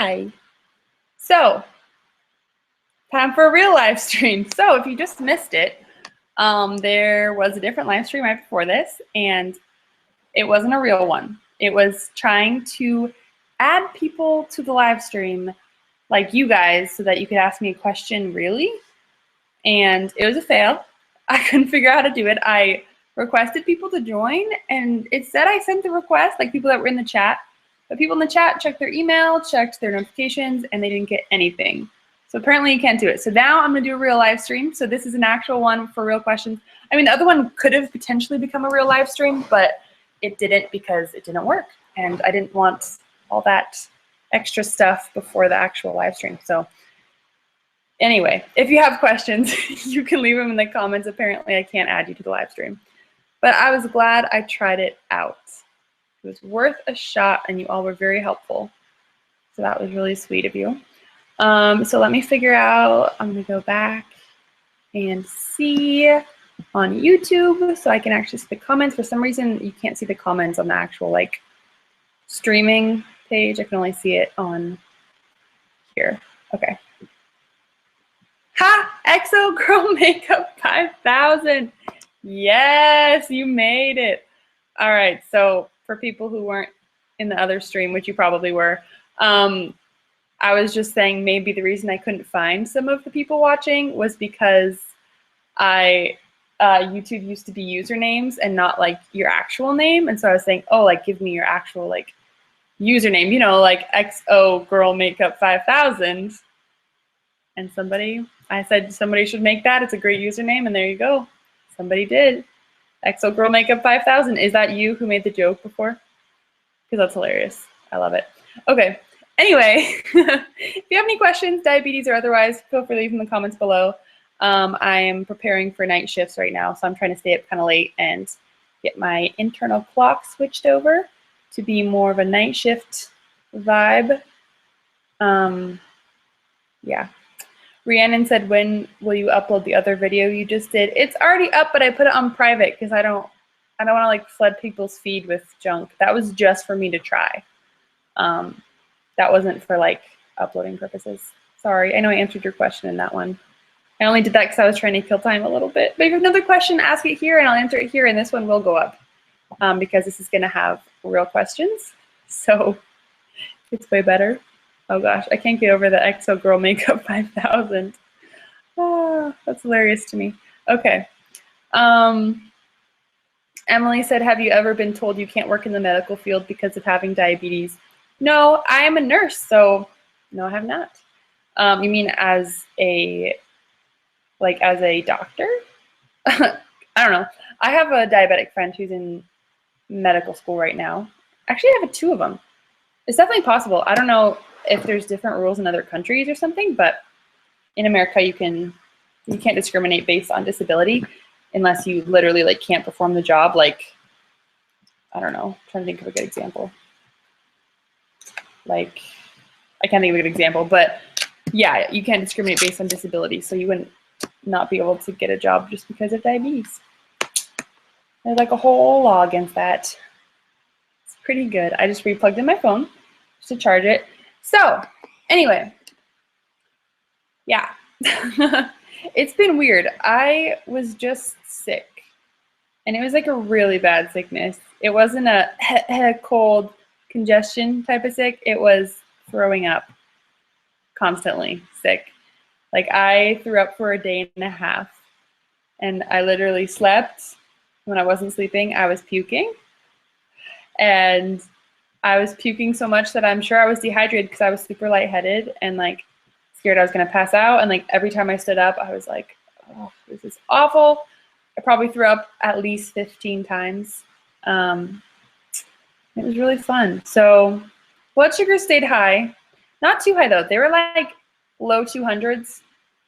Hi. So, time for a real live stream. So, if you just missed it, there was a different live stream right before this, and it wasn't a real one. It was trying to add people to the live stream, like you guys, so that you could ask me a question really. And it was a fail. I couldn't figure out how to do it. I requested people to join, and it said I sent the request, like people that were in the chat. But people in the chat checked their email, checked their notifications, and they didn't get anything. So apparently you can't do it. So now I'm going to do a real live stream. So this is an actual one for real questions. I mean, the other one could have potentially become a real live stream, but it didn't because it didn't work. And I didn't want all that extra stuff before the actual live stream. So anyway, if you have questions, you can leave them in the comments. Apparently I can't add you to the live stream. But I was glad I tried it out. It was worth a shot, and you all were very helpful. So that was really sweet of you. So let me figure out, I'm going to go back and see on YouTube so I can actually see the comments. For some reason, you can't see the comments on the actual like streaming page. I can only see it on here. Okay. Ha! Exo Girl Makeup 5000. Yes, you made it. All right, so for people who weren't in the other stream, which you probably were, I was just saying maybe the reason I couldn't find some of the people watching was because YouTube used to be usernames and not like your actual name. And so I was saying, oh, like give me your actual like username, you know, like XO Girl Makeup 5000. And I said somebody should make that. It's a great username, and there you go. Somebody did. XO Girl Makeup 5000. Is that you who made the joke before? Because that's hilarious. I love it. Okay. Anyway, if you have any questions, diabetes or otherwise, feel free to leave them in the comments below. I am preparing for night shifts right now, so I'm trying to stay up kind of late and get my internal clock switched over to be more of a night shift vibe. Yeah. Rhiannon said, when will you upload the other video you just did? It's already up, but I put it on private because I don't want to like flood people's feed with junk. That was just for me to try. That wasn't for like uploading purposes. Sorry, I know I answered your question in that one. I only did that because I was trying to kill time a little bit. But if you have another question, ask it here and I'll answer it here, and this one will go up because this is going to have real questions. So it's way better. Oh gosh, I can't get over the XO Girl Makeup 5000. Oh, that's hilarious to me. Okay. Emily said, have you ever been told you can't work in the medical field because of having diabetes? No, I am a nurse, so no, I have not. You mean as a doctor? I don't know. I have a diabetic friend who's in medical school right now. Actually, I have two of them. It's definitely possible. I don't know if there's different rules in other countries or something, but in America you can't discriminate based on disability unless you literally like can't perform the job. Like, I don't know, I'm trying to think of a good example. Like, I can't think of a good example, but yeah, you can't discriminate based on disability, so you wouldn't not be able to get a job just because of diabetes. There's like a whole law against that. It's pretty good. I just replugged in my phone just to charge it. So anyway, yeah, it's been weird. I was just sick, and it was like a really bad sickness. It wasn't a cold congestion type of sick. It was throwing up constantly sick. Like I threw up for a day and a half, and I literally slept. When I wasn't sleeping, I was puking, and I was puking so much that I'm sure I was dehydrated because I was super lightheaded and like scared I was going to pass out. And like every time I stood up, I was like, oh, this is awful. I probably threw up at least 15 times. It was really fun. So blood sugar stayed high. Not too high though. They were like low 200s.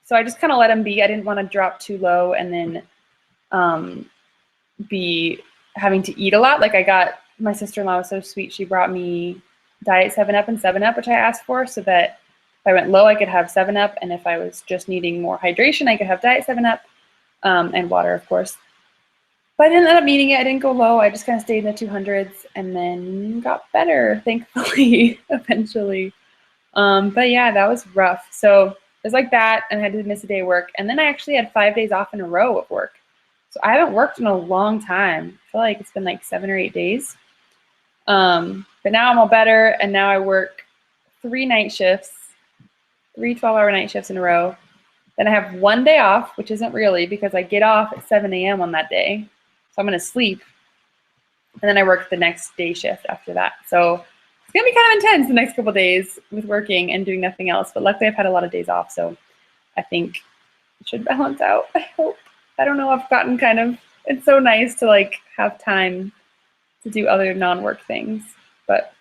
So I just kind of let them be. I didn't want to drop too low and then be having to eat a lot. Like my sister-in-law was so sweet. She brought me Diet 7-Up and 7-Up, which I asked for, so that if I went low, I could have 7-Up, and if I was just needing more hydration, I could have Diet 7-Up, and water, of course. But I didn't end up needing it. I didn't go low. I just kind of stayed in the 200s and then got better, thankfully, eventually. But yeah, that was rough. So it was like that, and I had to miss a day of work. And then I actually had 5 days off in a row of work. So I haven't worked in a long time. I feel like it's been like 7 or 8 days. But now I'm all better, and now I work 3 night shifts, 3 12-hour night shifts in a row. Then I have 1 day off, which isn't really because I get off at 7 a.m. on that day. So I'm going to sleep. And then I work the next day shift after that. So it's going to be kind of intense the next couple of days with working and doing nothing else. But luckily I've had a lot of days off. So I think it should balance out. I hope. I don't know. I've gotten kind of, it's so nice to like have time to do other non-work things. But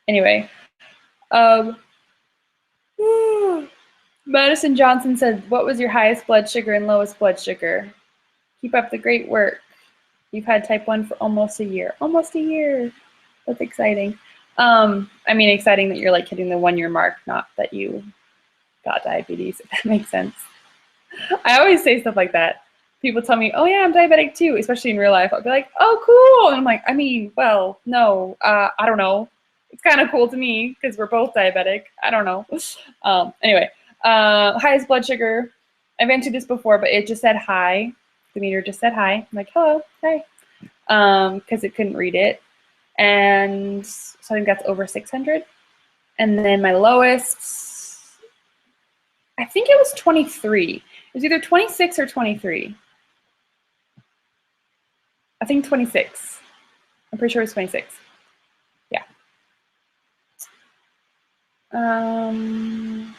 anyway, Madison Johnson said, what was your highest blood sugar and lowest blood sugar? Keep up the great work. You've had type 1 for almost a year. Almost a year. That's exciting. I mean, exciting that you're like hitting the 1 year mark, not that you got diabetes, if that makes sense. I always say stuff like that. People tell me, oh yeah, I'm diabetic too, especially in real life. I'll be like, oh, cool. And I'm like, I mean, well, no, I don't know. It's kind of cool to me because we're both diabetic. I don't know. Anyway, highest blood sugar. I've entered this before, but it just said hi. The meter just said hi. I'm like, hello, hi. Because it couldn't read it. And so I think that's over 600. And then my lowest, I think it was 23. It was either 26 or 23. I think 26. I'm pretty sure it was 26. Yeah. I'm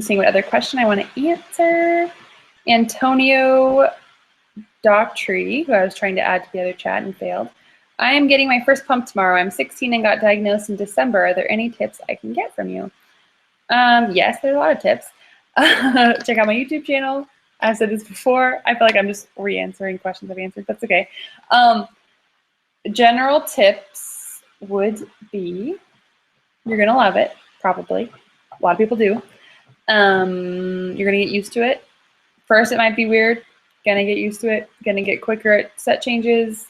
seeing what other question I want to answer. Antonio Daughtry, who I was trying to add to the other chat and failed. I am getting my first pump tomorrow. I'm 16 and got diagnosed in December. Are there any tips I can get from you? Yes, there's a lot of tips. Check out my YouTube channel. I've said this before. I feel like I'm just re-answering questions I've answered. That's okay. General tips would be, you're going to love it, probably. A lot of people do. You're going to get used to it. First, it might be weird. Going to get used to it. Going to get quicker at set changes.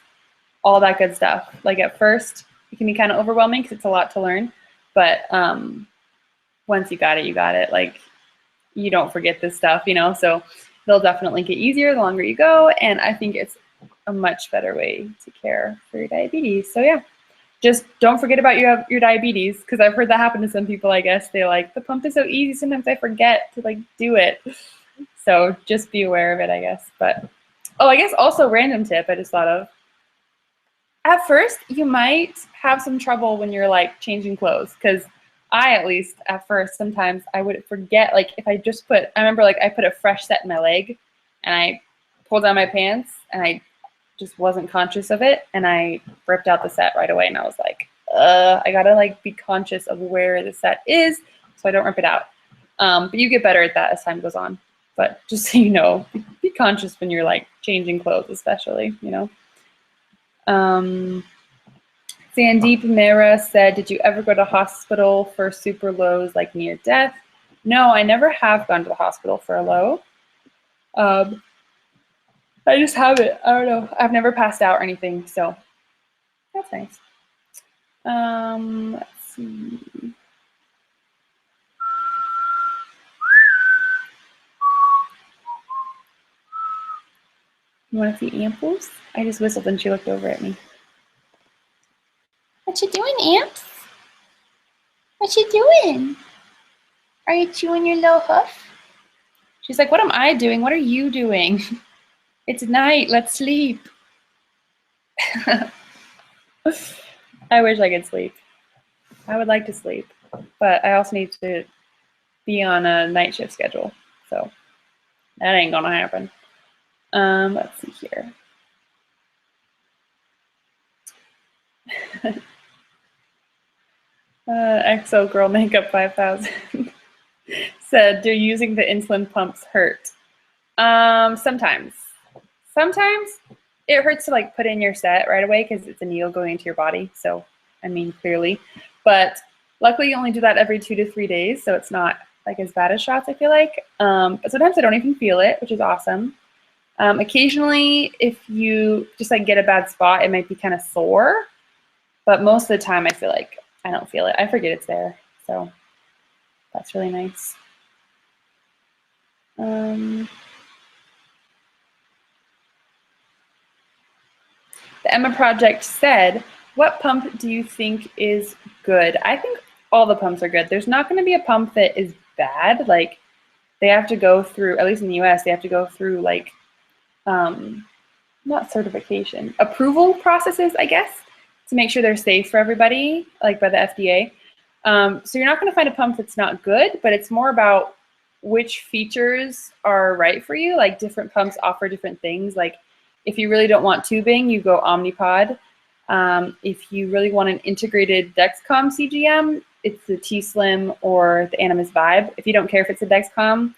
All that good stuff. Like at first, it can be kind of overwhelming because it's a lot to learn. But once you got it, you got it. Like, you don't forget this stuff, you know? So they'll definitely get easier the longer you go. And I think it's a much better way to care for your diabetes. So yeah, just don't forget about your diabetes, because I've heard that happen to some people, I guess. They're like, the pump is so easy, sometimes I forget to like do it. So just be aware of it, I guess. But, oh, I guess also random tip I just thought of. At first, you might have some trouble when you're like changing clothes, because I, at least at first, sometimes I would forget, like if I just put, I remember like I put a fresh set in my leg and I pulled down my pants and I just wasn't conscious of it, and I ripped out the set right away, and I was like, I gotta like be conscious of where the set is so I don't rip it out. But you get better at that as time goes on. But just so you know, be conscious when you're like changing clothes, especially, you know. Sandeep Mehra said, did you ever go to hospital for super lows like near death? No, I never have gone to the hospital for a low. I just haven't. I don't know. I've never passed out or anything, so that's nice. Let's see. You want to see Amples? I just whistled and she looked over at me. What you doing, Amps? What you doing? Are you chewing your little hoof? She's like, what am I doing? What are you doing? It's night. Let's sleep. I wish I could sleep. I would like to sleep, but I also need to be on a night shift schedule, so that ain't gonna happen. Let's see here. Exo Girl Makeup 5000 said, do using the insulin pumps hurt? Sometimes. Sometimes it hurts to like put in your set right away because it's a needle going into your body. So, I mean, clearly. But luckily you only do that every 2 to 3 days, so it's not like as bad as shots, I feel like. But sometimes I don't even feel it, which is awesome. Occasionally, if you just like get a bad spot, it might be kind of sore, but most of the time I feel like I don't feel it. I forget it's there, so that's really nice. The Emma Project said, what pump do you think is good? I think all the pumps are good. There's not going to be a pump that is bad. Like, they have to go through, at least in the US, they have to go through like, not certification, approval processes, I guess, to make sure they're safe for everybody, like by the FDA. So you're not going to find a pump that's not good, but it's more about which features are right for you. Like different pumps offer different things. Like if you really don't want tubing, you go Omnipod. If you really want an integrated Dexcom CGM, it's the T-Slim or the Animas Vibe. If you don't care if it's a Dexcom,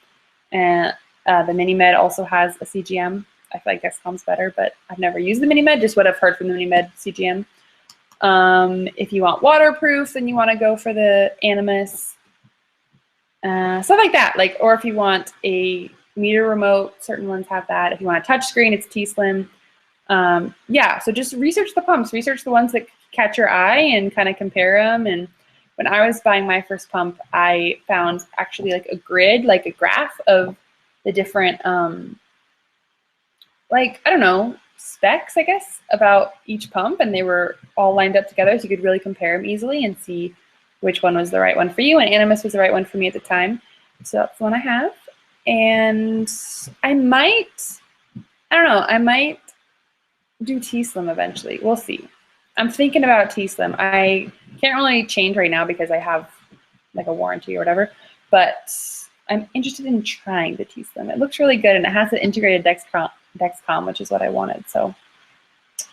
and the MiniMed also has a CGM. I feel like Dexcom's better, but I've never used the MiniMed, just what I've heard from the MiniMed CGM. If you want waterproof, then you want to go for the Animas. Stuff like that. Like, or if you want a meter remote, certain ones have that. If you want a touch screen, it's T-Slim. Yeah, so just research the pumps. Research the ones that catch your eye and kind of compare them. And when I was buying my first pump, I found actually like a grid, like a graph of the different, like, I don't know, specs, I guess, about each pump. And they were all lined up together, so you could really compare them easily and see which one was the right one for you. And Animas was the right one for me at the time. So that's the one I have. And I don't know, I might do T-Slim eventually. We'll see. I'm thinking about T-Slim. I can't really change right now because I have like a warranty or whatever, but I'm interested in trying the T-Slim. It looks really good and it has an integrated Dexcom, which is what I wanted. So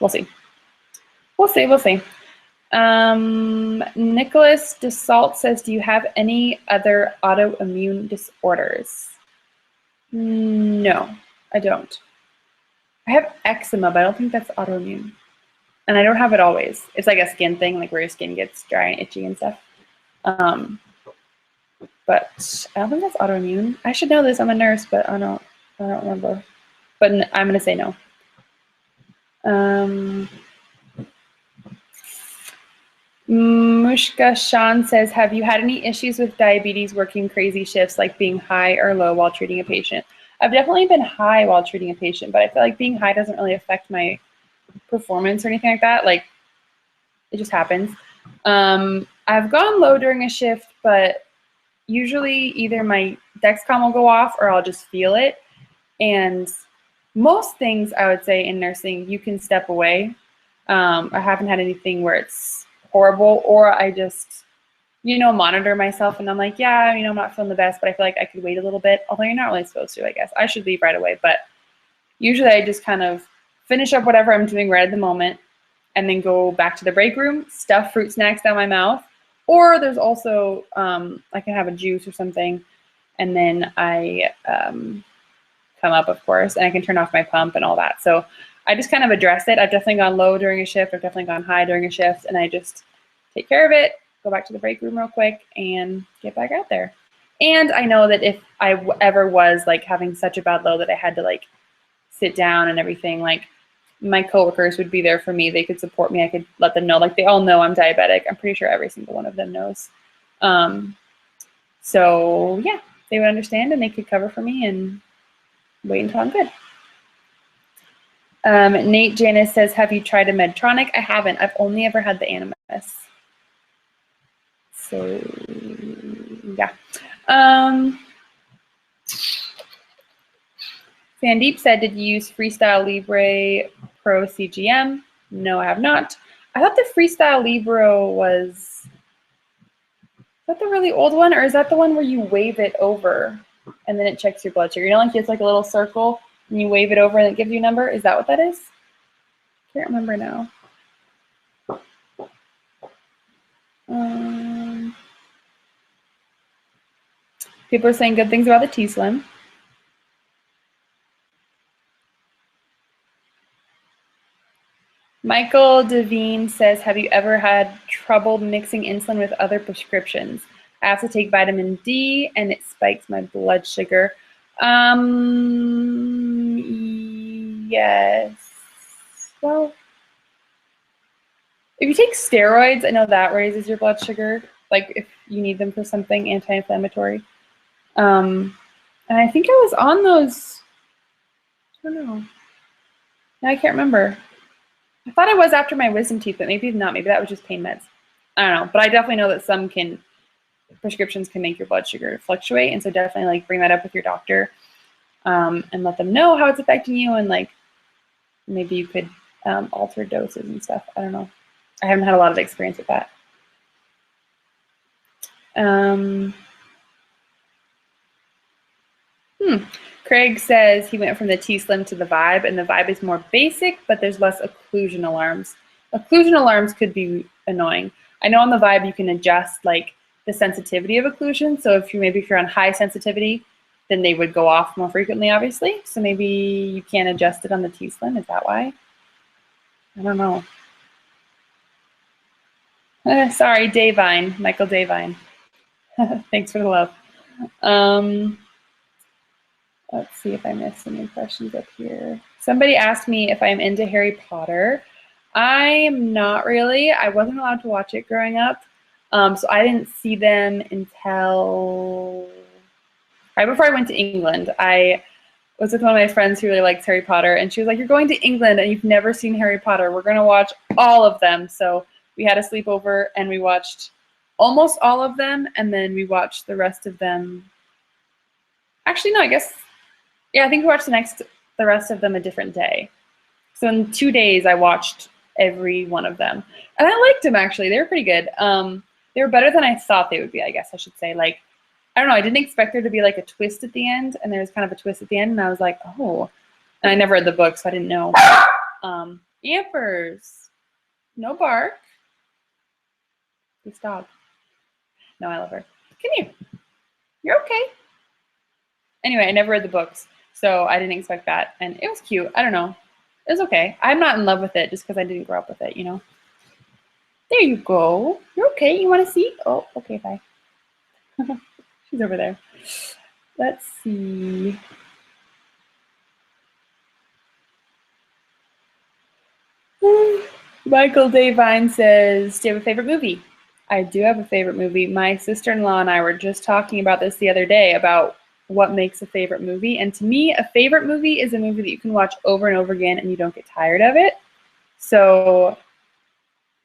we'll see. We'll see. Nicholas DeSalt says, do you have any other autoimmune disorders? No, I don't. I have eczema, but I don't think that's autoimmune. And I don't have it always. It's like a skin thing, like where your skin gets dry and itchy and stuff. But I don't think that's autoimmune. I should know this. I'm a nurse, but I don't remember. But I'm going to say no. Mushka Shan says, have you had any issues with diabetes working crazy shifts, like being high or low while treating a patient? I've definitely been high while treating a patient, but I feel like being high doesn't really affect my performance or anything like that. Like, it just happens. I've gone low during a shift, but usually either my Dexcom will go off or I'll just feel it. And most things, I would say, in nursing, you can step away. I haven't had anything where it's horrible, or I just, monitor myself and I'm like, yeah, I'm not feeling the best, but I feel like I could wait a little bit, although you're not really supposed to, I guess. I should leave right away, but usually I just kind of finish up whatever I'm doing right at the moment and then go back to the break room, stuff fruit snacks down my mouth, or there's also, I can have a juice or something, and then I come up, of course, and I can turn off my pump and all that. So I just kind of address it. I've definitely gone low during a shift. I've definitely gone high during a shift, and I just take care of it, go back to the break room real quick, and get back out there. And I know that if I ever was like having such a bad low that I had to like sit down and everything, like my coworkers would be there for me. They could support me. I could let them know. Like, they all know I'm diabetic. I'm pretty sure every single one of them knows. So yeah, they would understand and they could cover for me and wait until I'm good. Nate Janice says, have you tried a Medtronic? I haven't. I've only ever had the Animas. So yeah. Sandeep said, did you use Freestyle Libre Pro CGM? No, I have not. I thought the Freestyle Libre was, is that the really old one, or is that the one where you wave it over and then it checks your blood sugar? Like it's like a little circle and you wave it over and it gives you a number? Is that what that is? Can't remember now. People are saying good things about the T-Slim. Michael Devine says, have you ever had trouble mixing insulin with other prescriptions? I have to take vitamin D and it spikes my blood sugar. yes. Well, if you take steroids, I know that raises your blood sugar, like if you need them for something anti-inflammatory. And I think I was on those, I don't know. No, I can't remember. I thought I was after my wisdom teeth, but maybe not. Maybe that was just pain meds. I don't know. But I definitely know that some prescriptions can make your blood sugar fluctuate. And so definitely like bring that up with your doctor and let them know how it's affecting you. And like maybe you could alter doses and stuff. I don't know. I haven't had a lot of experience with that. Craig says he went from the T-Slim to the Vibe, and the Vibe is more basic, but there's less occlusion alarms. Occlusion alarms could be annoying. I know on the Vibe you can adjust like the sensitivity of occlusion. So if you're on high sensitivity, then they would go off more frequently, obviously. So maybe you can't adjust it on the T-Slim. Is that why? I don't know. Sorry, Davine, Michael Davine. Thanks for the love. Let's see if I missed any questions up here. Somebody asked me if I'm into Harry Potter. I am not really. I wasn't allowed to watch it growing up. So I didn't see them until right before I went to England. I was with one of my friends who really likes Harry Potter, and she was like, "You're going to England and you've never seen Harry Potter. We're going to watch all of them." So we had a sleepover and we watched almost all of them, and then we watched the rest of them. Actually, no, I think we watched the rest of them a different day. So in 2 days, I watched every one of them. And I liked them, actually. They were pretty good. They were better than I thought they would be, I guess I should say. Like, I don't know. I didn't expect there to be like a twist at the end. And there was kind of a twist at the end. And I was like, oh. And I never read the book, so I didn't know. Yampers. No bark. This dog. No, I love her. Come here. You're okay. Anyway, I never read the books, so I didn't expect that. And it was cute. I don't know. It was okay. I'm not in love with it just because I didn't grow up with it, you know? There you go. You're okay. You want to see? Oh, okay, bye. She's over there. Let's see. Michael Davine says, do you have a favorite movie? I do have a favorite movie. My sister-in-law and I were just talking about this the other day about what makes a favorite movie. And to me, a favorite movie is a movie that you can watch over and over again and you don't get tired of it. So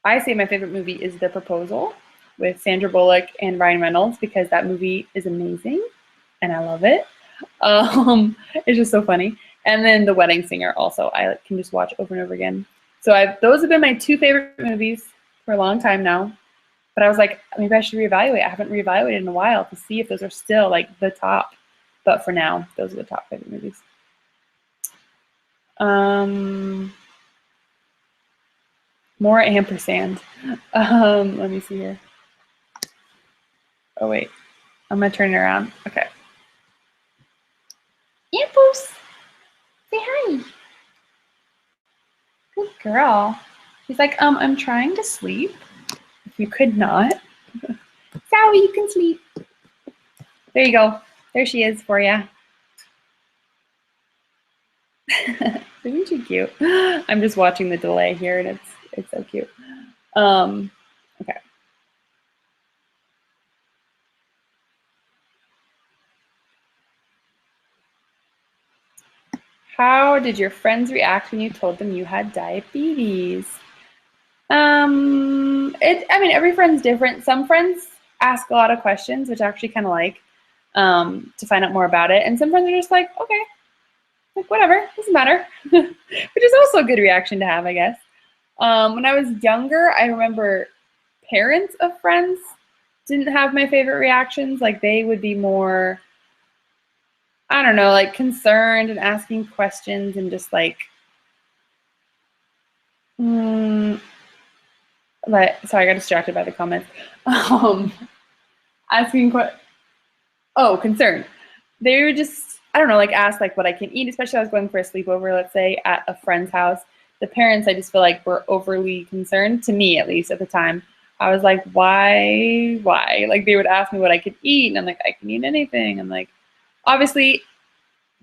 I say my favorite movie is The Proposal with Sandra Bullock and Ryan Reynolds because that movie is amazing and I love it. It's just so funny. And then The Wedding Singer also, I can just watch over and over again. So those have been my two favorite movies for a long time now. But I was like, maybe I should reevaluate. I haven't reevaluated in a while to see if those are still like the top. But for now, those are the top favorite movies. More ampersand. Let me see here. Oh, wait. I'm going to turn it around. Okay. Ampers, say hi. Good girl. She's like, I'm trying to sleep. If you could not. Sally, you can sleep. There you go. There she is for you. Isn't she cute? I'm just watching the delay here, and it's so cute. Okay. How did your friends react when you told them you had diabetes? I mean, every friend's different. Some friends ask a lot of questions, which I actually kind of like, to find out more about it. And some friends are just like, okay, like whatever, doesn't matter, which is also a good reaction to have, I guess. When I was younger, I remember parents of friends didn't have my favorite reactions. Like they would be more, I don't know, like concerned and asking questions and just like, but sorry, I got distracted by the comments. Concerned. They were just, I don't know, like ask like what I can eat, especially if I was going for a sleepover, let's say, at a friend's house. The parents, I just feel like were overly concerned, to me at least at the time. I was like, why? Like they would ask me what I could eat, and I'm like, I can eat anything. I'm like, obviously,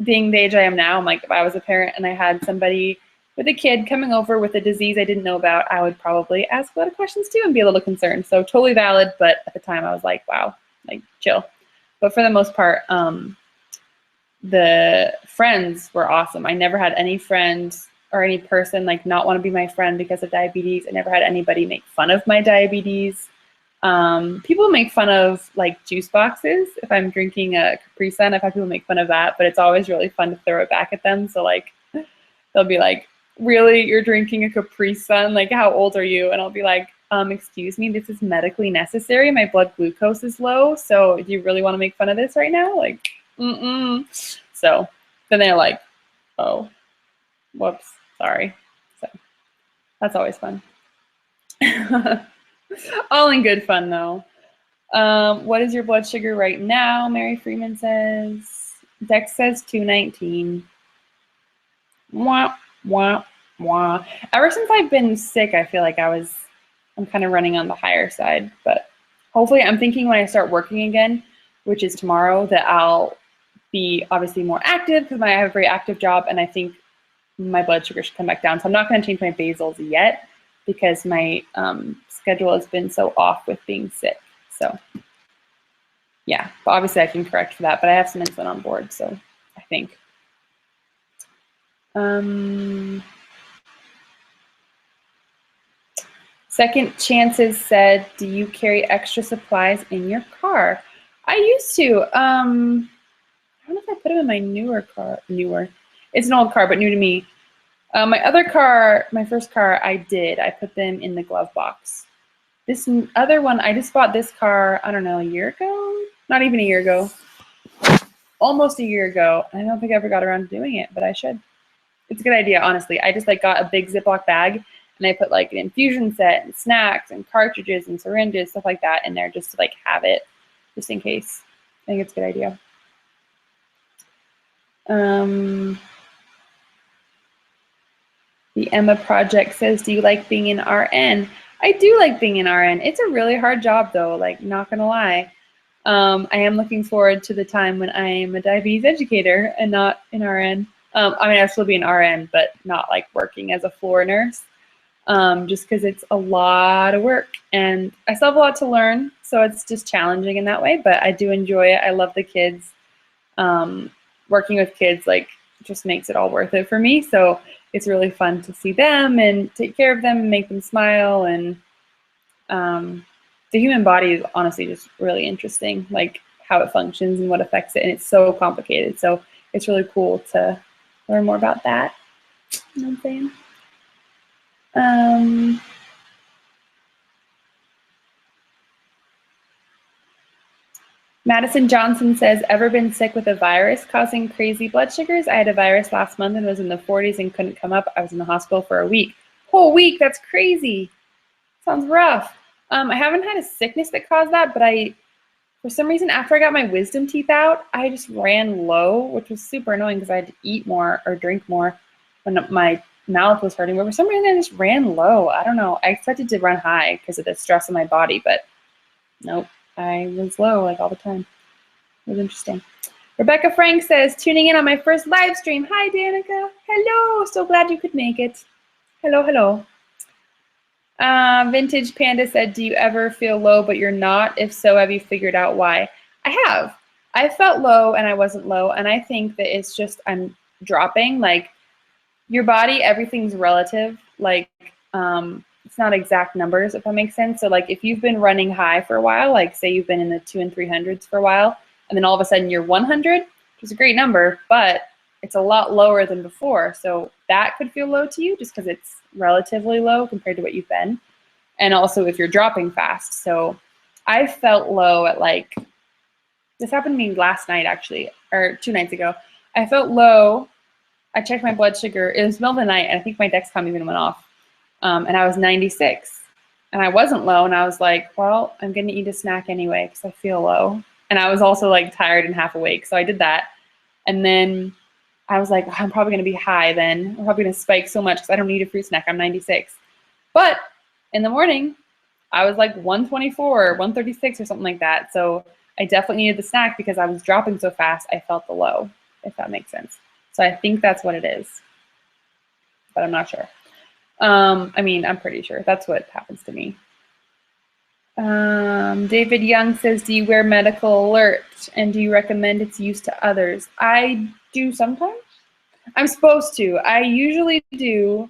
being the age I am now, I'm like, if I was a parent and I had somebody with a kid coming over with a disease I didn't know about, I would probably ask a lot of questions too and be a little concerned. So totally valid, but at the time I was like, wow, like chill. But for the most part, the friends were awesome. I never had any friend or any person like not want to be my friend because of diabetes. I never had anybody make fun of my diabetes. People make fun of like juice boxes. If I'm drinking a Capri Sun, I've had people make fun of that, but it's always really fun to throw it back at them. So like, they'll be like, really, you're drinking a Capri Sun? Like, how old are you? And I'll be like, excuse me, this is medically necessary. My blood glucose is low. So do you really want to make fun of this right now? Like, So then they're like, oh, whoops, sorry. So that's always fun. All in good fun, though. What is your blood sugar right now? Mary Freeman says. Dex says 219. Wah, wah, wah. Ever since I've been sick, I feel like I'm kind of running on the higher side. But hopefully, I'm thinking when I start working again, which is tomorrow, that I'll be obviously more active because I have a very active job, and I think my blood sugar should come back down. So I'm not going to change my basals yet because my schedule has been so off with being sick. So yeah, but obviously I can correct for that, but I have some insulin on board, so I think. Second Chances said, do you carry extra supplies in your car? I used to. I don't know if I put them in my newer car. Newer. It's an old car, but new to me. My other car, my first car, I did. I put them in the glove box. This other one, I just bought this car, I don't know, a year ago? Not even a year ago. Almost a year ago. I don't think I ever got around to doing it, but I should. It's a good idea, honestly. I just like got a big Ziploc bag and I put like an infusion set and snacks and cartridges and syringes, stuff like that in there just to like have it just in case. I think it's a good idea. The Emma Project says, do you like being an RN? I do like being an RN. It's a really hard job though, like not gonna lie. I am looking forward to the time when I am a diabetes educator and not an RN. I mean, I'll still be an RN, but not like working as a floor nurse, just because it's a lot of work and I still have a lot to learn. So it's just challenging in that way, but I do enjoy it. I love the kids. Working with kids like just makes it all worth it for me. So it's really fun to see them and take care of them and make them smile. And the human body is honestly just really interesting, like how it functions and what affects it. And it's so complicated. So it's really cool to learn more about that. You know what I'm saying? Madison Johnson says, ever been sick with a virus causing crazy blood sugars? I had a virus last month and was in the 40s and couldn't come up. I was in the hospital for a week. Whole week, that's crazy. Sounds rough. I haven't had a sickness that caused that, but for some reason, after I got my wisdom teeth out, I just ran low, which was super annoying because I had to eat more or drink more when my mouth was hurting. But for some reason, I just ran low. I don't know. I expected to run high because of the stress on my body, but nope. I was low like all the time. It was interesting. Rebecca Frank says, tuning in on my first live stream. Hi, Danica. Hello. So glad you could make it. Hello, hello. Vintage Panda said, do you ever feel low but you're not? If so, have you figured out why? I have. I felt low and I wasn't low. And I think that it's just I'm dropping. Like your body, everything's relative. Like it's not exact numbers, if that makes sense. So like if you've been running high for a while, like say you've been in the 200s and 300s for a while, and then all of a sudden you're 100, which is a great number, but it's a lot lower than before. So that could feel low to you just because it's relatively low compared to what you've been. And also if you're dropping fast. So I felt low at like, this happened to me last night actually, or 2 nights ago. I felt low. I checked my blood sugar. It was the middle of the night and I think my Dexcom even went off. And I was 96 and I wasn't low. And I was like, well, I'm going to eat a snack anyway because I feel low. And I was also like tired and half awake. So I did that. And then I was like, I'm probably going to be high then. I'm probably going to spike so much because I don't need a fruit snack. I'm 96. But in the morning, I was like 124 or 136 or something like that. So I definitely needed the snack because I was dropping so fast. I felt the low, if that makes sense. So I think that's what it is, but I'm not sure. I mean, I'm pretty sure that's what happens to me. David Young says, do you wear medical alert and do you recommend its use to others? I do sometimes. I'm supposed to. I usually do.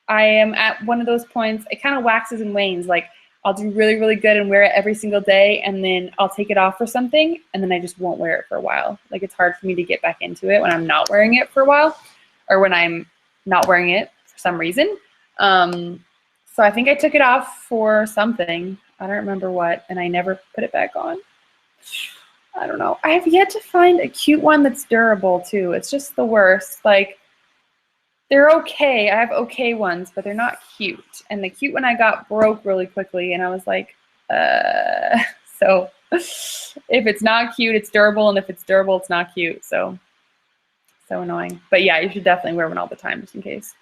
I am at one of those points. It kind of waxes and wanes. Like I'll do really, really good and wear it every single day, and then I'll take it off for something, and then I just won't wear it for a while. Like it's hard for me to get back into it when I'm not wearing it for a while, or when I'm not wearing it for some reason. So I think I took it off for something. I don't remember what, and I never put it back on. I don't know. I have yet to find a cute one that's durable too. It's just the worst. Like they're okay. I have okay ones, but they're not cute. And the cute one I got broke really quickly, and I was like, so if it's not cute, it's durable, and if it's durable, it's not cute. So annoying. But yeah, you should definitely wear one all the time just in case.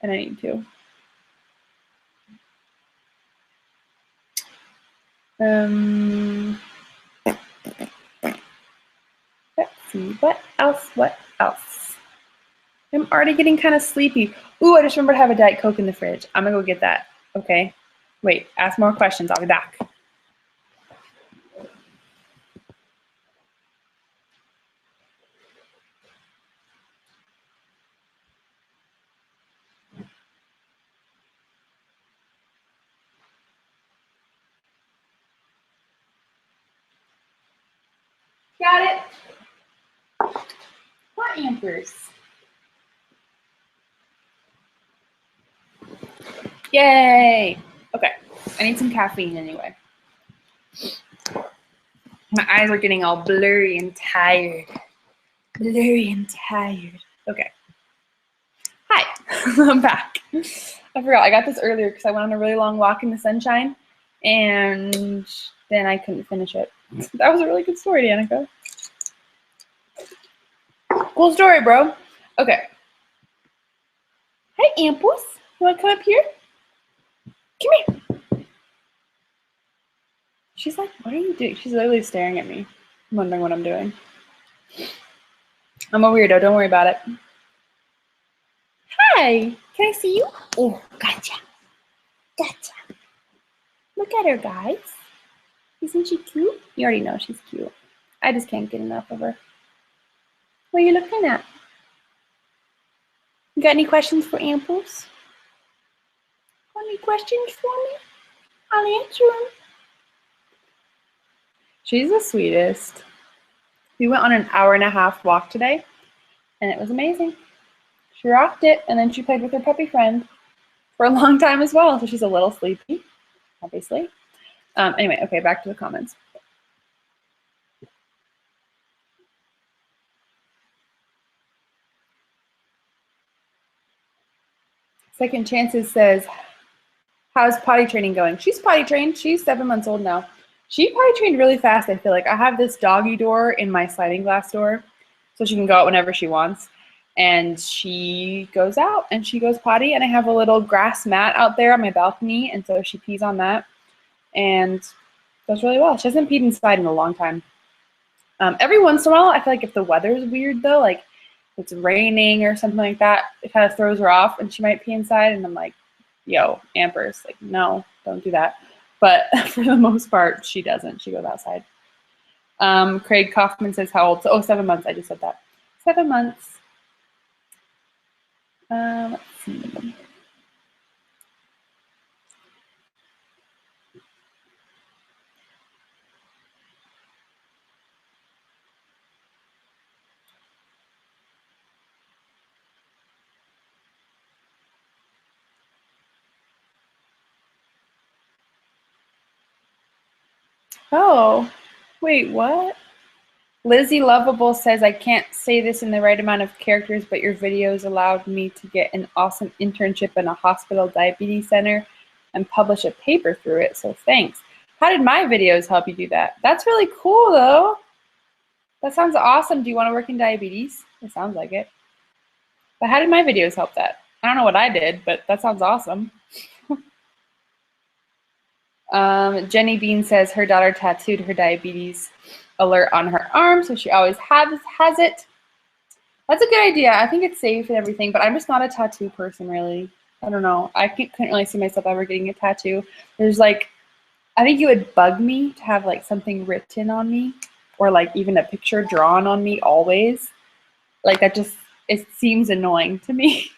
And I need to. Let's see, what else? I'm already getting kind of sleepy. Ooh, I just remembered to have a Diet Coke in the fridge. I'm gonna go get that, okay? Wait, ask more questions, I'll be back. Got it. What amperes? Yay. Okay, I need some caffeine anyway. My eyes are getting all blurry and tired. Blurry and tired. Okay. Hi, I'm back. I forgot, I got this earlier because I went on a really long walk in the sunshine and then I couldn't finish it. That was a really good story, Danica. Cool story, bro. Okay. Hi, Ampus. You want to come up here? Come here. She's like, what are you doing? She's literally staring at me, wondering what I'm doing. I'm a weirdo. Don't worry about it. Hi. Can I see you? Oh, gotcha. Gotcha. Look at her, guys. Isn't she cute? You already know she's cute. I just can't get enough of her. What are you looking at? You got any questions for Amples? Got any questions for me? I'll answer them. She's the sweetest. We went on an 1.5-hour walk today, and it was amazing. She rocked it, and then she played with her puppy friend for a long time as well, so she's a little sleepy, obviously. Anyway, okay, back to the comments. Second Chances says, how's potty training going? She's potty trained. She's 7 months old now. She potty trained really fast, I feel like. I have this doggy door in my sliding glass door, so she can go out whenever she wants. And she goes out and she goes potty, and I have a little grass mat out there on my balcony, and so she pees on that and does really well. She hasn't peed inside in a long time. Every once in a while, I feel like if the weather's weird though, like it's raining or something like that, it kind of throws her off and she might pee inside, and I'm like, yo, Ampers, like, no, don't do that. But for the most part, she doesn't. She goes outside. Craig Kaufman says how old? So, oh, 7 months. I just said that. 7 months. Let's see. Oh, wait, what? Lizzie Lovable says, I can't say this in the right amount of characters, but your videos allowed me to get an awesome internship in a hospital diabetes center and publish a paper through it, so thanks. How did my videos help you do that? That's really cool, though. That sounds awesome. Do you want to work in diabetes? It sounds like it. But how did my videos help that? I don't know what I did, but that sounds awesome. Jenny Bean says her daughter tattooed her diabetes alert on her arm, so she always has it. That's a good idea. I think it's safe and everything, but I'm just not a tattoo person, really. I don't know. I couldn't really see myself ever getting a tattoo. There's like, I think it would bug me to have like something written on me or like even a picture drawn on me always. Like that just, it seems annoying to me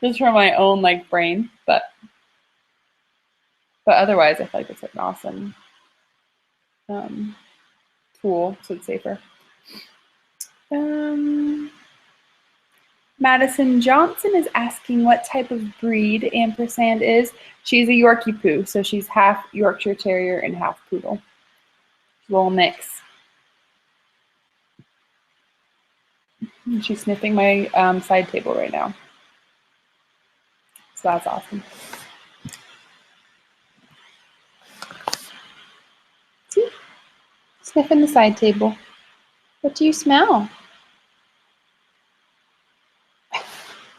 just for my own like brain, but otherwise I feel like it's an awesome tool, so it's safer. Madison Johnson is asking what type of breed ampersand is. She's a Yorkie Poo, so she's half Yorkshire Terrier and half Poodle. Little mix. She's sniffing my side table right now. So that's awesome. See? Sniffing the side table. What do you smell?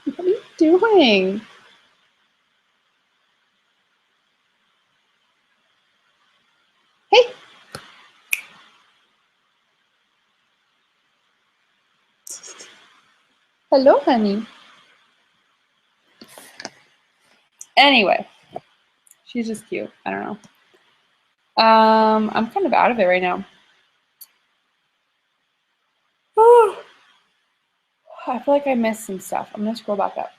What are you doing? Hey. Hello, honey. Anyway, she's just cute. I don't know. I'm kind of out of it right now. Oh, I feel like I missed some stuff. I'm gonna scroll back up.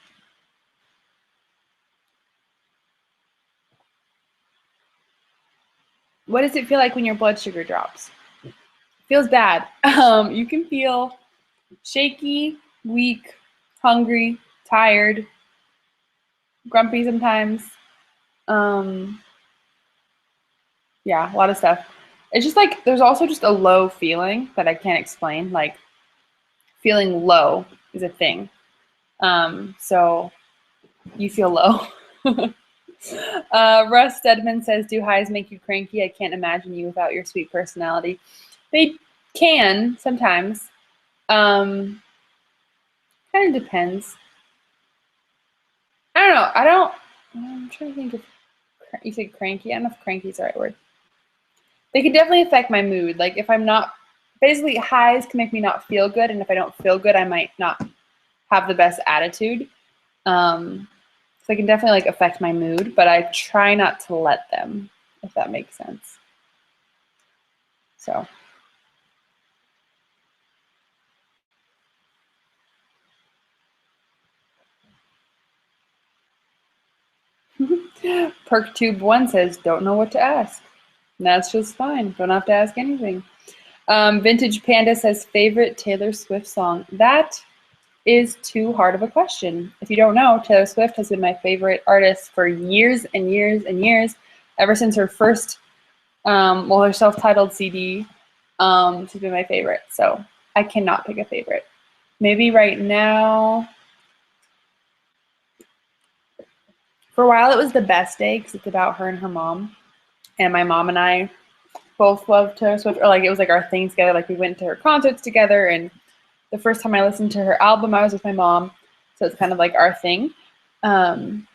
What does it feel like when your blood sugar drops? It feels bad. You can feel shaky, weak, hungry, tired, grumpy sometimes. Yeah, a lot of stuff. It's just like there's also just a low feeling that I can't explain. Like feeling low is a thing. So you feel low. Russ Stedman says, do highs make you cranky? I can't imagine you without your sweet personality. They can sometimes. Kind of depends. I don't know. I'm trying to think of, you said cranky? I don't know if cranky is the right word. They can definitely affect my mood. Like if I'm not, basically highs can make me not feel good. And if I don't feel good, I might not have the best attitude. So they can definitely like affect my mood, but I try not to let them, if that makes sense. So. PerkTube1 says, don't know what to ask. And that's just fine. Don't have to ask anything. Vintage Panda says, favorite Taylor Swift song. That is too hard of a question. If you don't know, Taylor Swift has been my favorite artist for years and years and years, ever since her first, her self-titled CD. She's been my favorite. So I cannot pick a favorite. Maybe right now, for a while it was The Best Day because it's about her and her mom. And my mom and I both loved Taylor Swift, or like it was like our thing together. Like we went to her concerts together, and the first time I listened to her album, I was with my mom, so it's kind of like our thing. And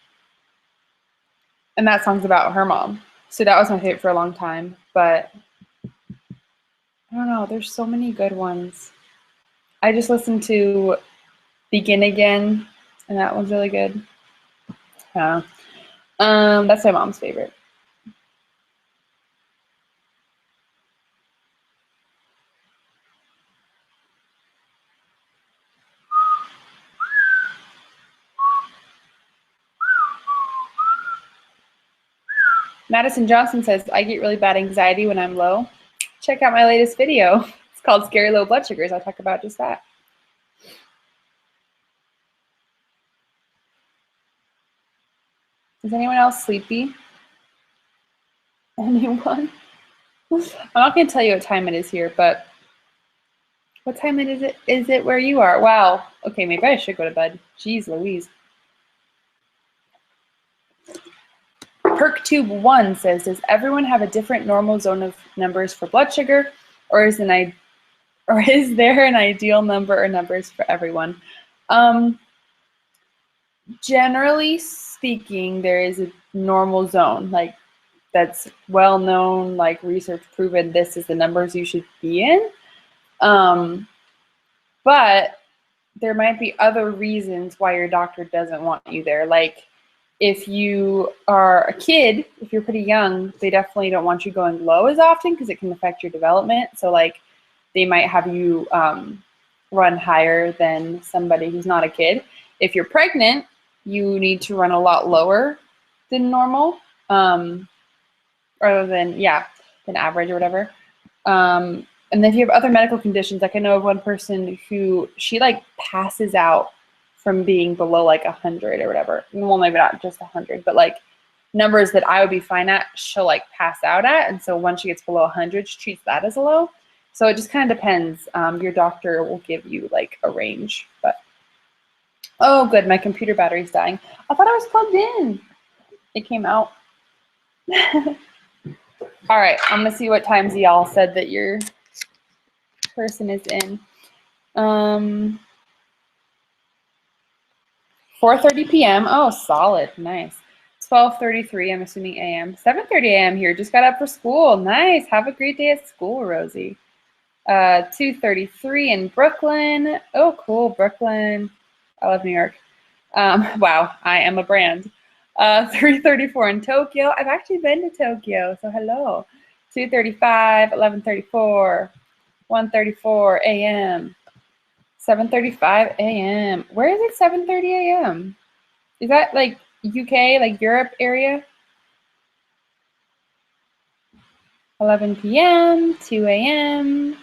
that song's about her mom, so that was my favorite for a long time. But I don't know. There's so many good ones. I just listened to Begin Again, and that one's really good. Yeah. That's my mom's favorite. Madison Johnson says, I get really bad anxiety when I'm low. Check out my latest video. It's called Scary Low Blood Sugars. I talk about just that. Is anyone else sleepy? Anyone? I'm not going to tell you what time it is here, but what time is it where you are? Wow. Okay, maybe I should go to bed. Jeez Louise. PerkTube1 says, does everyone have a different normal zone of numbers for blood sugar, or is there an ideal number or numbers for everyone? Generally speaking, there is a normal zone, like that's well known, like research proven this is the numbers you should be in. But there might be other reasons why your doctor doesn't want you there. Like if you are a kid, if you're pretty young, they definitely don't want you going low as often because it can affect your development. So like they might have you run higher than somebody who's not a kid. If you're pregnant, you need to run a lot lower than normal, or than average or whatever. And then if you have other medical conditions, like I know of one person who she like passes out from being below like 100 or whatever. Well, maybe not just 100, but like numbers that I would be fine at, she'll like pass out at. And so once she gets below 100, she treats that as a low. So it just kind of depends. Your doctor will give you like a range. But oh, good, my computer battery's dying. I thought I was plugged in. It came out. All right, I'm gonna see what times y'all said that your person is in. 4:30 p.m. Oh, solid, nice. 12:33, I'm assuming a.m. 7:30 a.m. here. Just got up for school. Nice. Have a great day at school, Rosie. 2:33 in Brooklyn. Oh, cool, Brooklyn. I love New York. Wow, I am a brand. 3:34 in Tokyo. I've actually been to Tokyo, so hello. 2:35, 11:34, 1:34 a.m. 7:35 a.m. Where is it 7:30 a.m.? Is that like UK, like Europe area? 11 p.m., 2 a.m.,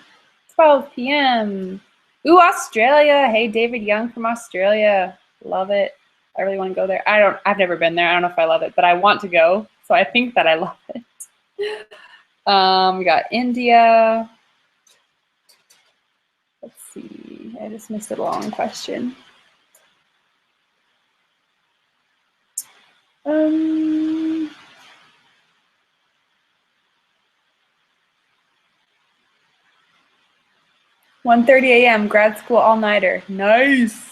12 p.m. Ooh, Australia. Hey, David Young from Australia. Love it. I really want to go there. I've never been there. I don't know if I love it, but I want to go. So I think that I love it. We got India. Let's see. I just missed a long question. 1:30 a.m. grad school all-nighter. Nice.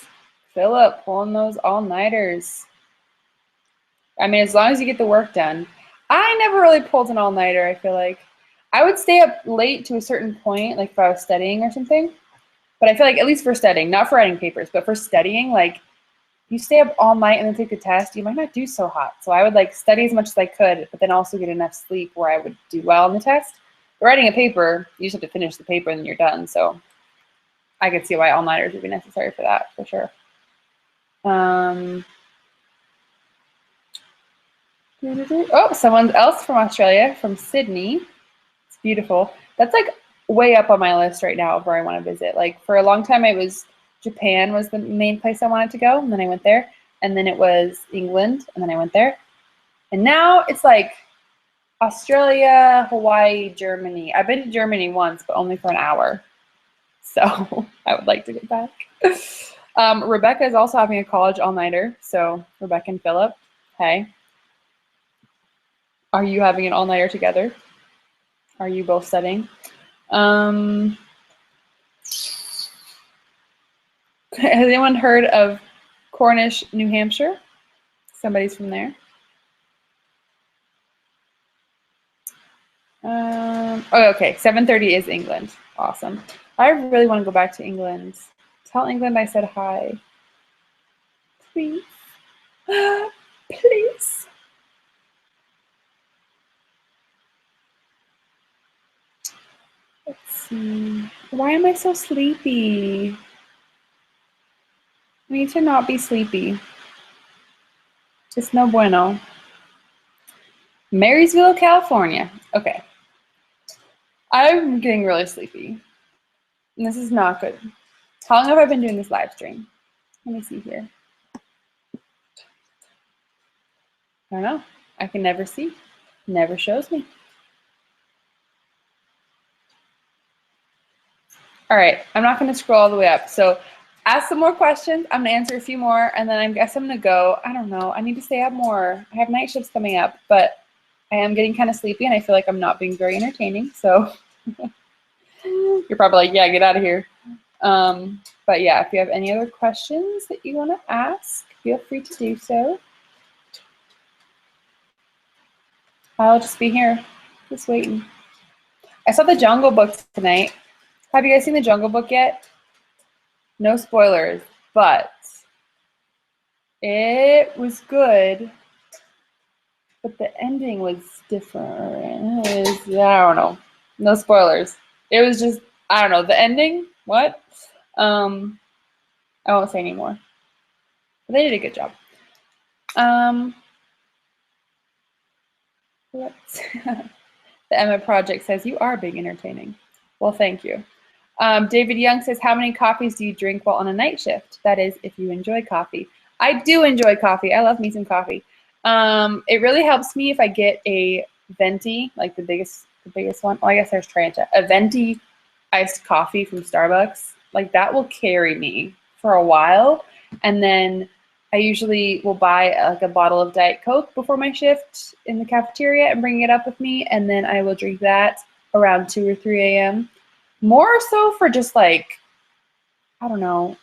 Philip, pulling those all-nighters. I mean, as long as you get the work done. I never really pulled an all-nighter, I feel like. I would stay up late to a certain point, like if I was studying or something. But I feel like, at least for studying, not for writing papers, but for studying, like, you stay up all night and then take the test, you might not do so hot. So I would like study as much as I could, but then also get enough sleep where I would do well in the test. But writing a paper, you just have to finish the paper and then you're done. So I could see why all-nighters would be necessary for that, for sure. Oh, someone else from Australia, from Sydney. It's beautiful. That's like way up on my list right now of where I want to visit. Like for a long time, it was Japan was the main place I wanted to go, and then I went there. And then it was England, and then I went there. And now it's like Australia, Hawaii, Germany. I've been to Germany once, but only for an hour. So I would like to get back. Rebecca is also having a college all-nighter. So Rebecca and Philip, hey. Are you having an all-nighter together? Are you both studying? Has anyone heard of Cornish, New Hampshire? Somebody's from there. Oh, okay, 7:30 is England. Awesome. I really want to go back to England. Tell England I said hi. Please. Please. Let's see. Why am I so sleepy? I need to not be sleepy. It's no bueno. Marysville, California. Okay. I'm getting really sleepy. And this is not good. How long have I been doing this live stream? Let me see here. I don't know. I can never see. Never shows me. All right. I'm not going to scroll all the way up. So ask some more questions. I'm going to answer a few more, and then I guess I'm going to go. I don't know. I need to stay up more. I have night shifts coming up, but I am getting kind of sleepy, and I feel like I'm not being very entertaining. So you're probably like, yeah, get out of here. But yeah, if you have any other questions that you want to ask, feel free to do so. I'll just be here, just waiting. I saw the Jungle Book tonight. Have you guys seen the Jungle Book yet? No spoilers. but it was good. But the ending was different. I don't know. No spoilers. It was just, I don't know. The ending, what? I won't say anymore. But they did a good job. The Emma Project says, you are being entertaining. Well, thank you. David Young says, how many coffees do you drink while on a night shift? That is, if you enjoy coffee. I do enjoy coffee. I love me some coffee. It really helps me if I get a venti, like the biggest one. Oh, I guess there's Tranta. A venti iced coffee from Starbucks. Like that will carry me for a while. And then I usually will buy like a bottle of Diet Coke before my shift in the cafeteria and bring it up with me. And then I will drink that around 2 or 3 a.m. More so for just like, I don't know.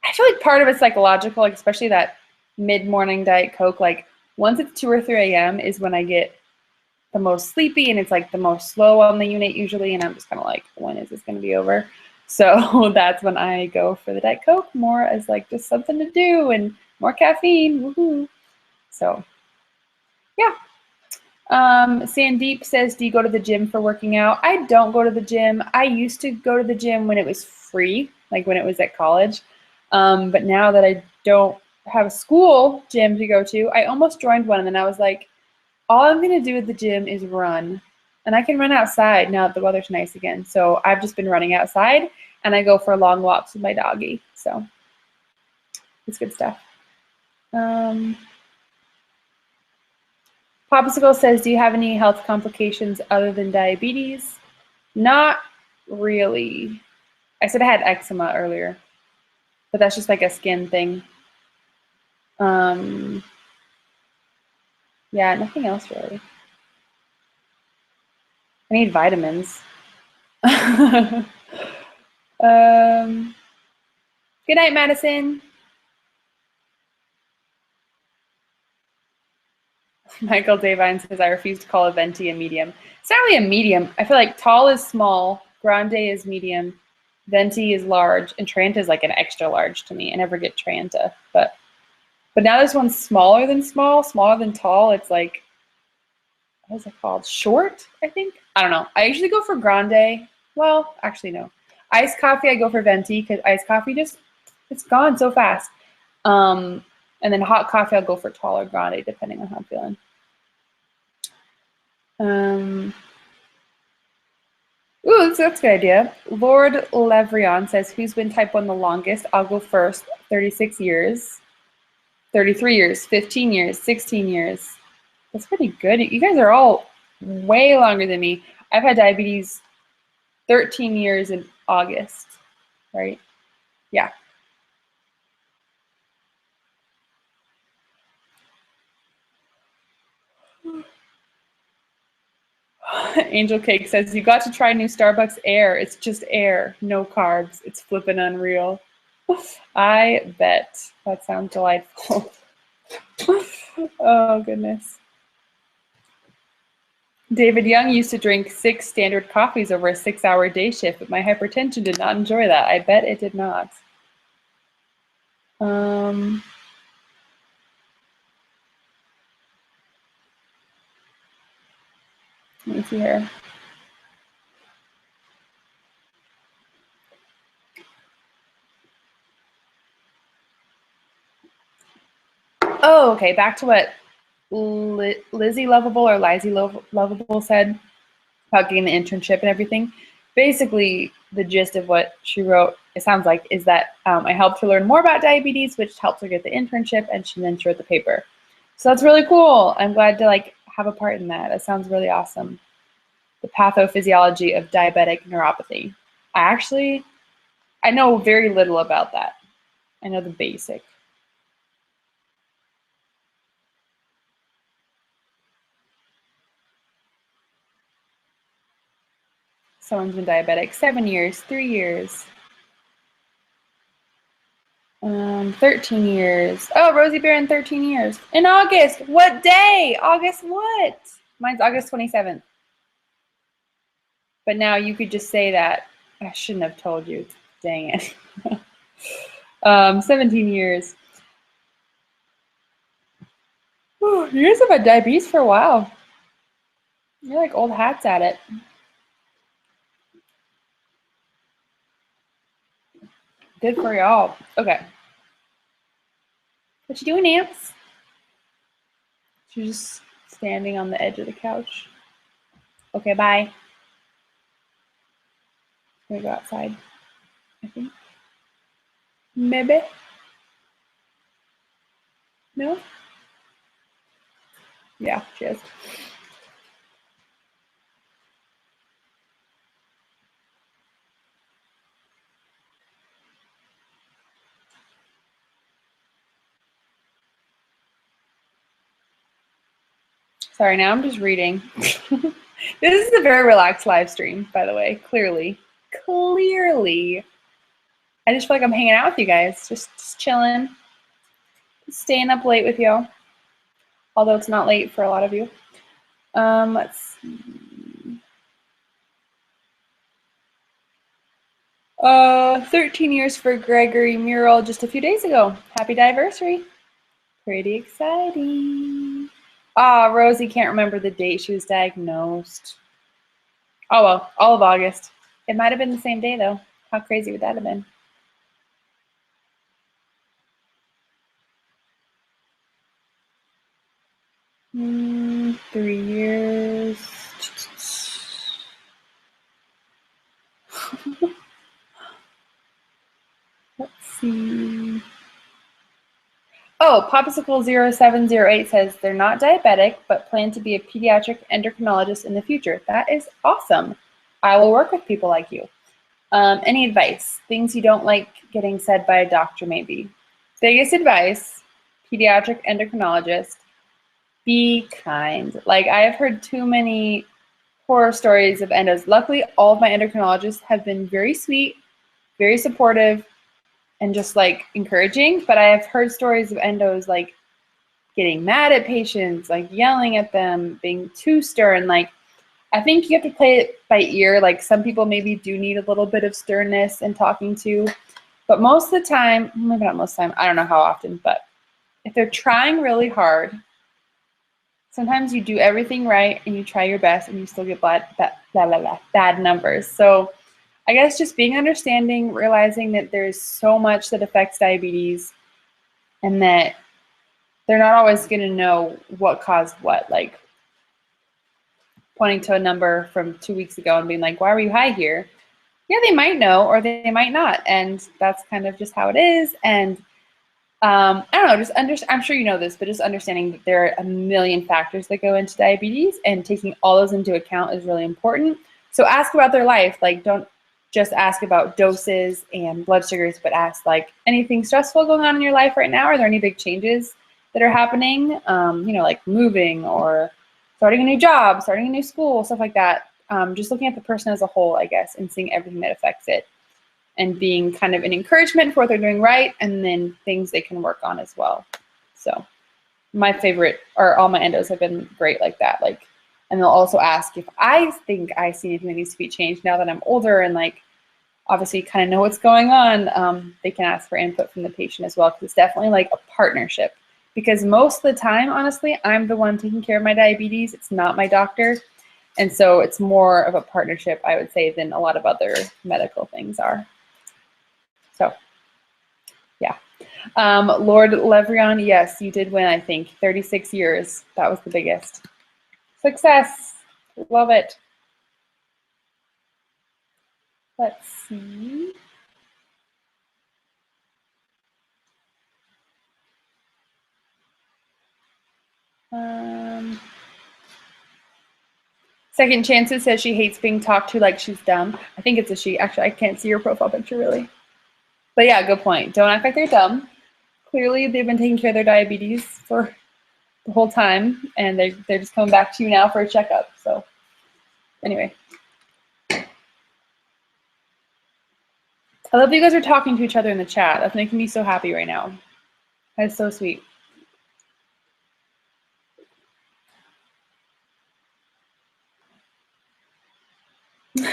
I feel like part of it's psychological, like especially that mid-morning Diet Coke. Like once it's 2 or 3 a.m. is when I get the most sleepy and it's like the most slow on the unit usually. And I'm just kind of like, when is this going to be over? So that's when I go for the Diet Coke more as like just something to do and more caffeine. Woohoo. So yeah. Sandeep says, do you go to the gym for working out? I don't go to the gym. I used to go to the gym when it was free, like when it was at college. But now that I don't have a school gym to go to, I almost joined one and then I was like, all I'm going to do at the gym is run. And I can run outside now that the weather's nice again. So I've just been running outside and I go for long walks with my doggy. So it's good stuff. Popsicle says, do you have any health complications other than diabetes? Not really. I said I had eczema earlier, but that's just like a skin thing. Yeah, nothing else really. I need vitamins. Good night, Madison. Michael Davine says, I refuse to call a venti a medium. It's not really a medium. I feel like tall is small, grande is medium, venti is large, and Tranta is like an extra large to me. I never get Tranta, but now this one's smaller than small, smaller than tall. It's like, what is it called? Short, I think. I don't know. I usually go for grande. Well, actually, no. Iced coffee, I go for venti because iced coffee just, it's gone so fast. And then hot coffee, I'll go for tall or grande, depending on how I'm feeling. Ooh, that's a good idea. Lord Levrion says, who's been type 1 the longest? I'll go first. 36 years, 33 years, 15 years, 16 years. That's pretty good. You guys are all way longer than me. I've had diabetes 13 years in August, right? Yeah. Angel Cake says, you got to try new Starbucks Air. It's just air, no carbs. It's flippin' unreal. I bet. That sounds delightful. Oh, goodness. David Young used to drink 6 standard coffees over a 6-hour day shift, but my hypertension did not enjoy that. I bet it did not. Let me see here. Oh, okay. Back to what Lizzie Lovable or Lizzie Lovable said about getting the internship and everything. Basically, the gist of what she wrote, it sounds like, is that I helped her learn more about diabetes, which helped her get the internship, and then she wrote the paper. So that's really cool. I'm glad to like have a part in that. That sounds really awesome. The pathophysiology of diabetic neuropathy. I know very little about that. I know the basic. Someone's been diabetic 7 years, 3 years. 13 years. Oh, Rosie Barron, 13 years. In August. What day? August what? Mine's August 27th. But now you could just say that. I shouldn't have told you. Dang it. 17 years. Whew, you guys have had diabetes for a while. You're like old hats at it. Good for y'all. Okay. What you doing, Amps? She's just standing on the edge of the couch. Okay, bye. I'm gonna go outside, I think. Maybe. No? Yeah, she is. Sorry, now I'm just reading. This is a very relaxed live stream, by the way, clearly. Clearly. I just feel like I'm hanging out with you guys, just chilling, staying up late with y'all, although it's not late for a lot of you. Let's see. 13 years for Gregory Murrell just a few days ago. Happy diversity. Pretty exciting. Rosie can't remember the date she was diagnosed. Oh well, all of August. It might have been the same day though. How crazy would that have been? Hmm, 3 years. Let's see. Oh, Popsicle0708 says they're not diabetic, but plan to be a pediatric endocrinologist in the future. That is awesome. I will work with people like you. Any advice? Things you don't like getting said by a doctor, maybe. Biggest advice, pediatric endocrinologist, be kind. Like, I have heard too many horror stories of endos. Luckily, all of my endocrinologists have been very sweet, very supportive, and just like encouraging. But I have heard stories of endos like getting mad at patients, like yelling at them, being too stern. Like, I think you have to play it by ear. Like, some people maybe do need a little bit of sternness and talking to, but most of the time, maybe not most of the time, I don't know how often, but if they're trying really hard, sometimes you do everything right and you try your best and you still get bad numbers. So I guess just being understanding, realizing that there's so much that affects diabetes and that they're not always going to know what caused what. Like, pointing to a number from 2 weeks ago and being like, why were you high here? Yeah, they might know or they might not. And that's kind of just how it is. And I don't know, I'm sure you know this, but just understanding that there are a million factors that go into diabetes and taking all those into account is really important. So ask about their life. Like, don't just ask about doses and blood sugars, but ask like, anything stressful going on in your life right now? Are there any big changes that are happening? You know, like moving or starting a new job, starting a new school, stuff like that. Just looking at the person as a whole, I guess, and seeing everything that affects it and being kind of an encouragement for what they're doing right and then things they can work on as well. So my favorite, or all my endos have been great like that. Like, and they'll also ask if I think I see anything that needs to be changed now that I'm older and like obviously kind of know what's going on. They can ask for input from the patient as well, because it's definitely like a partnership. Because most of the time, honestly, I'm the one taking care of my diabetes. It's not my doctor. And so it's more of a partnership, I would say, than a lot of other medical things are. So, yeah. Lord Levrion, yes, you did win, I think. 36 years. That was the biggest. Success. Love it. Let's see. Second Chances says she hates being talked to like she's dumb. I think it's a she. Actually, I can't see your profile picture really. But yeah, good point. Don't act like they're dumb. Clearly, they've been taking care of their diabetes for the whole time, and they're just coming back to you now for a checkup. So anyway. I love that you guys are talking to each other in the chat. That's making me so happy right now. That is so sweet.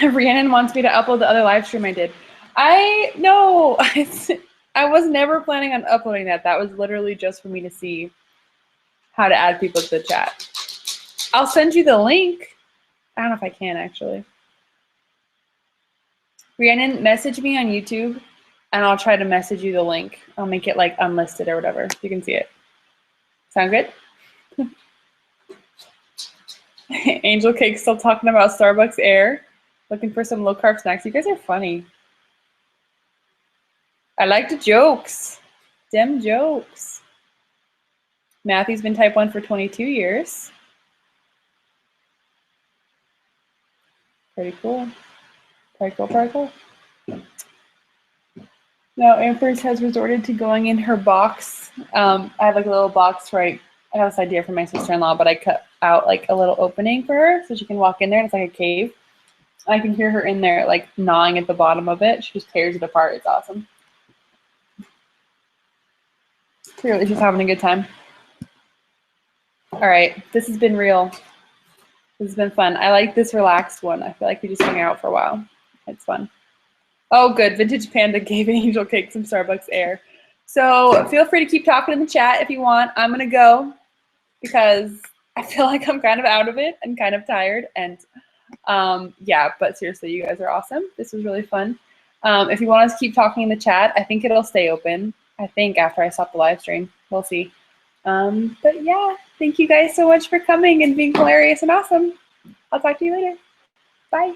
Rhiannon wants me to upload the other live stream I did. I know. I was never planning on uploading that. That was literally just for me to see how to add people to the chat. I'll send you the link. I don't know if I can actually. Rhiannon, message me on YouTube and I'll try to message you the link. I'll make it like unlisted or whatever so you can see it. Sound good? Angel Cake still talking about Starbucks Air. Looking for some low carb snacks. You guys are funny. I like the jokes. Dem jokes. Matthew's been type 1 for 22 years. Pretty cool. Pretty cool, pretty cool. Now, Empress has resorted to going in her box. I have like a little box where I have this idea for my sister-in-law, but I cut out like a little opening for her so she can walk in there and it's like a cave. I can hear her in there like gnawing at the bottom of it. She just tears it apart. It's awesome. Clearly she's having a good time. All right, this has been real. This has been fun. I like this relaxed one. I feel like we just hung out for a while. It's fun. Oh, good. Vintage Panda gave Angel Cake some Starbucks Air. So feel free to keep talking in the chat if you want. I'm going to go because I feel like I'm kind of out of it and kind of tired. And yeah, but seriously, you guys are awesome. This was really fun. If you want us to keep talking in the chat, I think it'll stay open. I think after I stop the live stream. We'll see. But yeah, thank you guys so much for coming and being hilarious and awesome. I'll talk to you later. Bye.